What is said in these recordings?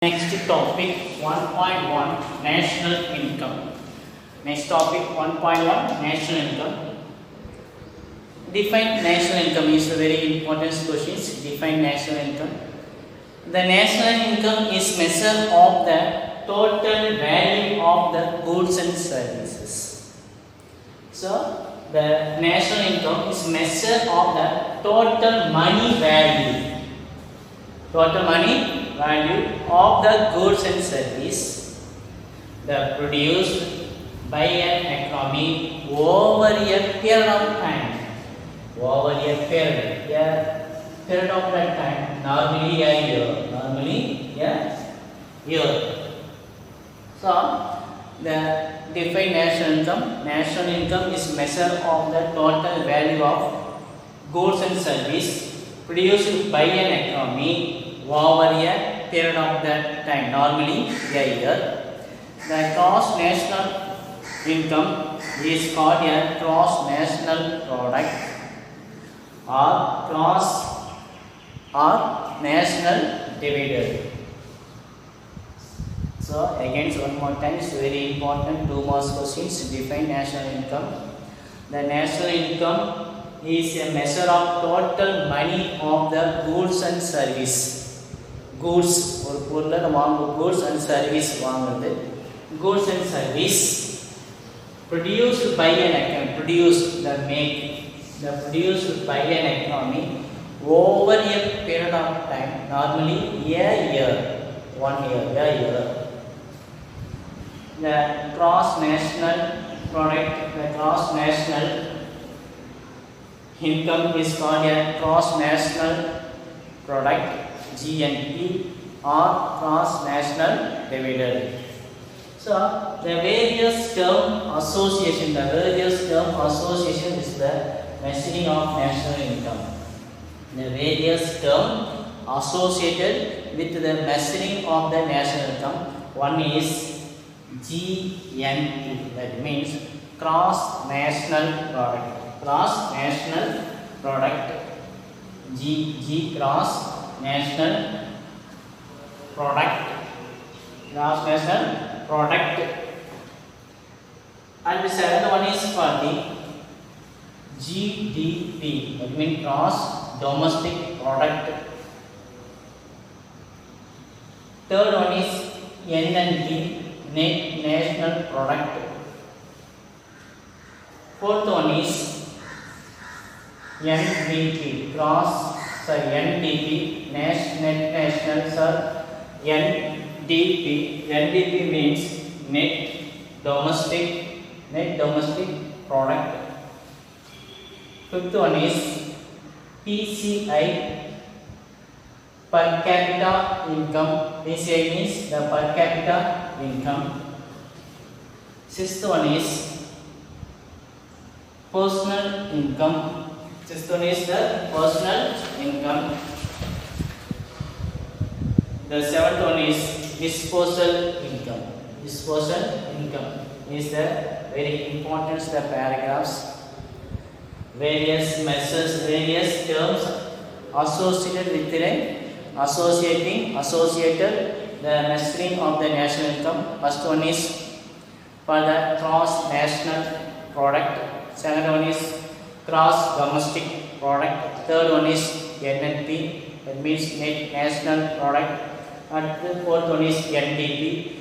Next topic 1.1 national income. Next topic 1.1 national income. Define national income is a very important question. Define national income. The national income is measure of the total value of the goods and services. So the national income is measure of the total money value. Total money value of the goods and service that produced by an economy over a period of time. Over a period of that time, normally a year. Normally a year. So the define national income. National income is measure of the total value of goods and service produced by an economy over a period of that time, normally a year. The gross national income is called a gross national product or national dividend. So again, one more time, it's very important. Two more questions. Define national income. The national income is a measure of total money of the goods and service. Goods or goods and service goods and service produced by an economy, produced by an economy over a period of time, normally a year, 1 year, a year. The gross national product, the gross national income is called a gross national product, GNP, or gross national dividend. So the various term association is the measuring of national income. The various term associated with the measuring of the national income. One is GNP, that means gross national product. Gross national product. G gross national product. Gross national product. And the second one is for the GDP, that means gross domestic product. Third one is NNP, net national product. Fourth one is NDP, NDP, NDP means net domestic product. Fifth one is PCI, per capita income. PCI means the per capita income. Sixth one is personal income. Sixth one is the personal income. The seventh one is disposal income. Disposal income is the very important the paragraphs. Various measures, various terms associated with associated the measuring of the national income. First one is for the gross national product. Second one is gross domestic product. Third one is NNP, that means net national product. And the fourth one is NDP,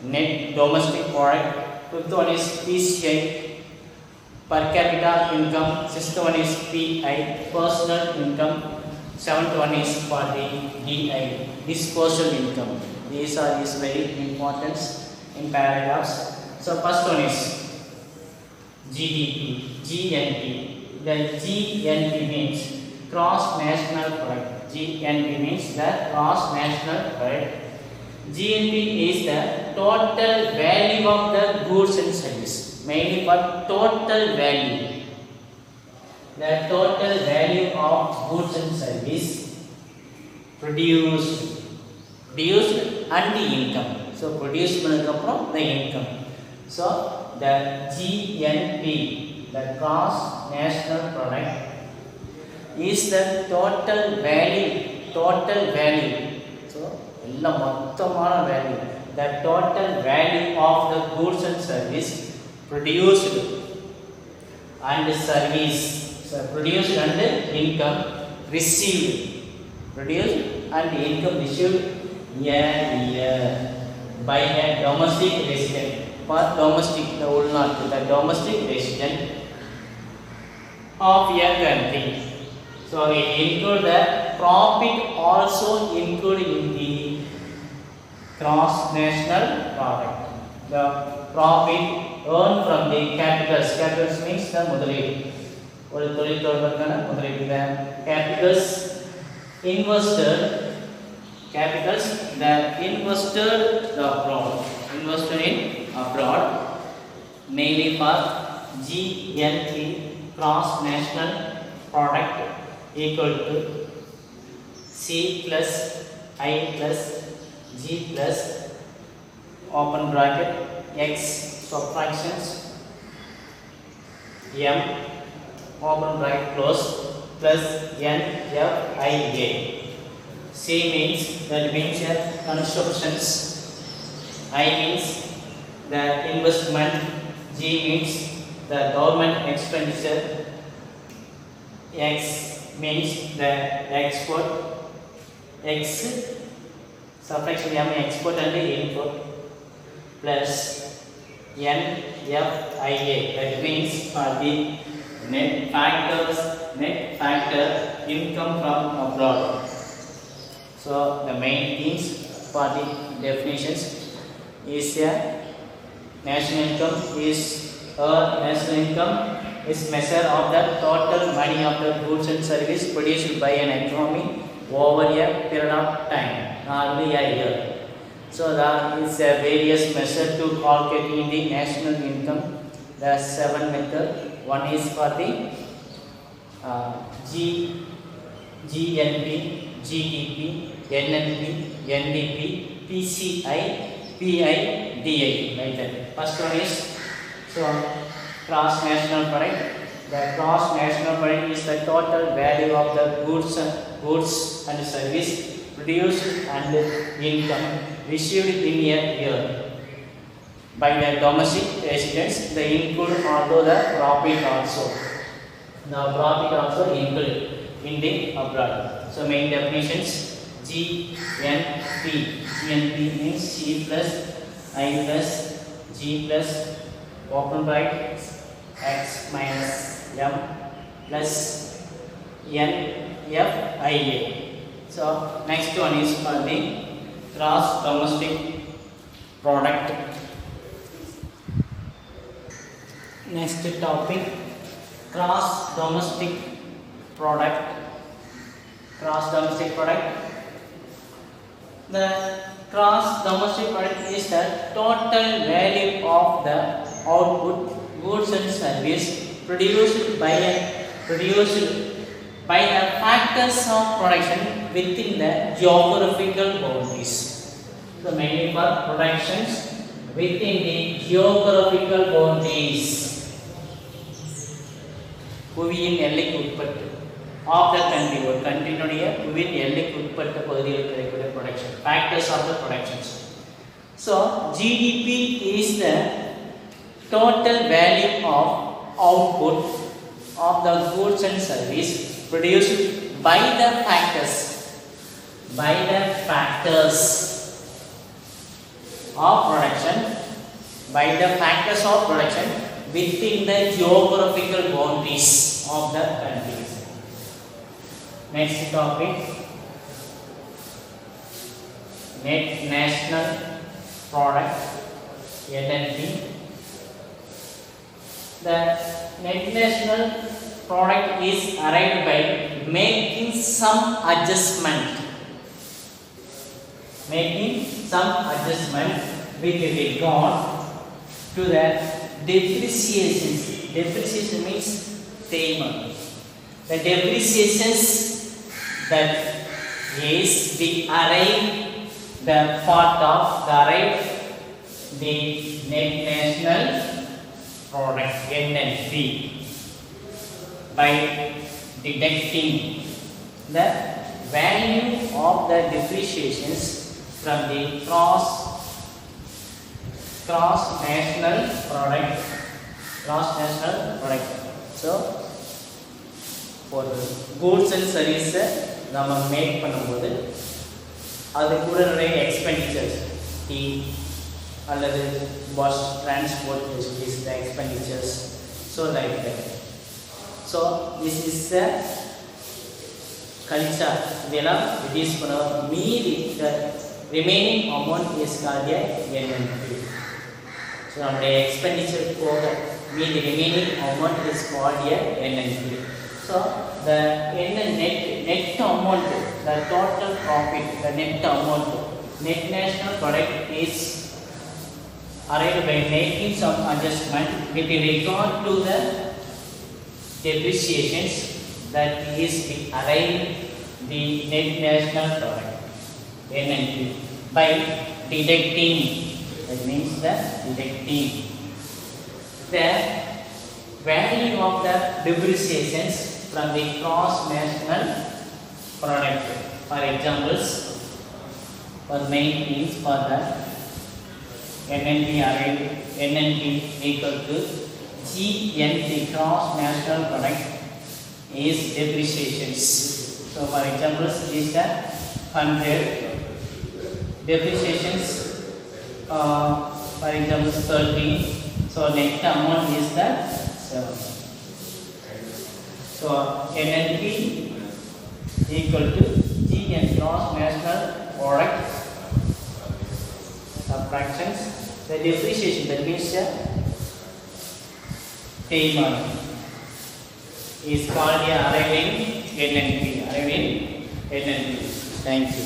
net domestic product. Fifth one is PCI, per capita income. Sixth one is PI, personal income. Seventh one is for the DI, disposal income. These are very important in paragraphs. So first one is GDP, GNP. The GNP means gross national product. GNP means the gross national product. GNP is the total value of the goods and service. Mainly for total value. The total value of goods and service produced and the income. So produced from the income. So the GNP, the gross national product, is the total value. So எல்லாம் மொத்தமான value. The total value of the goods and service produced and service, so produced and income received, produced and income received a year by a domestic resident. For domestic, the domestic resident of a country. So it include the profit also included in the gross national product. The profit earned from the capitals. Capitals means the முதலீடு. ஒரு தொழில் தொடர்பான முதலீடு. The capitals invested abroad. Invested in abroad, mainly for GNP, gross national product, equal to C plus I plus G plus open bracket X subtractions M open bracket close plus N F I A. C means the venture constructions, I means the investment, G means the government expenditure, X means the export, X subtraction M export and import, plus N F I A, that means for the net factor income from abroad. So the main themes for the definitions is national income is measure of the total money of the goods and service produced by an economy over a period of time, normally a year. So there is a various measure to calculate the national income. There are 7 methods. One is for the GNP, GDP, NNP, NDP, PCI, PIDI, like that. First one is gross national product. The gross national product is the total value of the goods and service produced and income received in a year by the domestic residents. They include although the profit also. The profit also included in the abroad. So main definitions: GNP. GNP means C plus I plus G plus open bracket X minus M plus N F I A. So next one is for the gross domestic product. Next topic, gross domestic product. Gross domestic product. The gross domestic product is the total value of the output, goods and service produced by the factors of production within the geographical boundaries. So mainly for productions within the geographical boundaries. புவியின் எல்லைக்கு உட்பட்டு of the country, ஒரு கண்ட்ரினுடைய புவியின் எல்லைக்கு உட்பட்ட பகுதியில் கிடைக்கக்கூடிய production, factors of the productions. So GDP is the total value of output of the goods and service produced by the factors of production within the geographical boundaries of the countries. Next topic, net national product, NNP. The net national product is arrived by making some adjustment with regard to the depreciations. Depreciation means payment. The depreciations that is the net national product NNP by deducting the value of the depreciations from the cross national product. So for goods and services நம்ம make பண்ணும்போது அது கூட நிறைய expenditures அல்லது bus transport is the expenditures, so like that. So this is the culture இதெல்லாம் reduce பண்ணுவோம். மீதி the remaining amount is called a NNP. So நம்முடைய expenditure போக மீதி remaining amount is called a NNP. So the net amount, the total profit, the net amount, net national product is arrived by making some adjustment with regard to the depreciations that is arrived the net national product NNP by deducting, that means the deducting the value of the depreciations from the cross national product. For examples, for main means for the NNP equal to GNP, cross national product is depreciations. So for examples, is the 100 depreciations, for example 30. So net amount is the 7. So NNP equal to GN, cross national product subtractions the depreciation, that means the payment is called arriving NNP. Thank you.